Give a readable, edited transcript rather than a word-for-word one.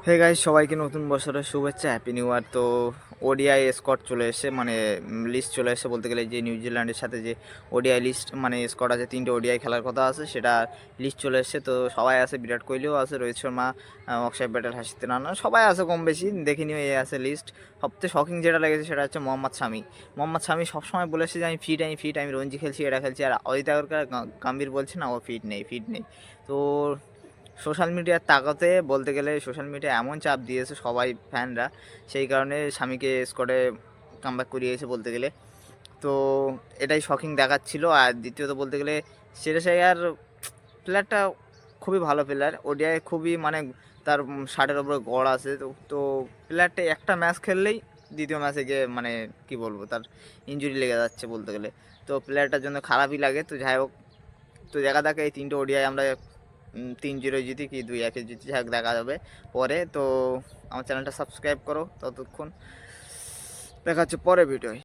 Hey guys, সবাইকে নতুন বছরের শুভেচ্ছা, হ্যাপি নিউ ইয়ার। তো ওডিআই স্কোয়াড চলে এসেছে, মানে লিস্ট চলে এসেছে বলতে গেলে। যে নিউজিল্যান্ডের সাথে যে ওডিআই লিস্ট মানে স্কোয়াড আছে, 3টে ওডিআই খেলার কথা আছে, সেটা লিস্ট চলে এসেছে। তো সবাই আছে, বিরাট কোহলিও আছে, রোহিত শর্মা, অক্ষয় প্যাটেল, হাসিতে রানা, সবাই আছে কম বেশি। দেখে নিও, এই আছে লিস্ট। সবথেকে শকিং যেটা লেগেছে সেটা হচ্ছে মোহাম্মদ শামি। মোহাম্মদ শামি সবসময় বলেছে যে আমি ফিট, আমি রঞ্জি খেলছি, এটা খেলছি, আর অজিত আগরকার গাম্ভীর বলছে না, ও ফিট নেই। তো সোশ্যাল মিডিয়ার তাকতে বলতে গেলে সোশ্যাল মিডিয়া এমন চাপ দিয়েছে সবাই ফ্যানরা, সেই কারণে স্বামীকে স্কোয়াডে কামব্যাক করিয়েছে বলতে গেলে। তো এটাই শকিং দেখাচ্ছিল। আর দ্বিতীয়ত বলতে গেলে আর প্লেয়ারটা খুবই ভালো প্লেয়ার, ওডিআই খুবই মানে তার ষাটের ওপরে গড় আছে। তো প্লেয়ারটা একটা ম্যাচ খেললেই দ্বিতীয় ম্যাচে গিয়ে মানে কি বলবো, তার ইনজুরি লেগে যাচ্ছে বলতে গেলে। তো প্লেয়ারটার জন্য খারাপই লাগে। তো যাই হোক, তো দেখা যাক এই 3টে ওডিআই আমরা 3-0 জিতি কি 2-1 জিতি, যাক দেখা যাবে পরে। তো আমার চ্যানেলটা সাবস্ক্রাইব করো। ততক্ষণ দেখা হচ্ছে পরে ভিডিও।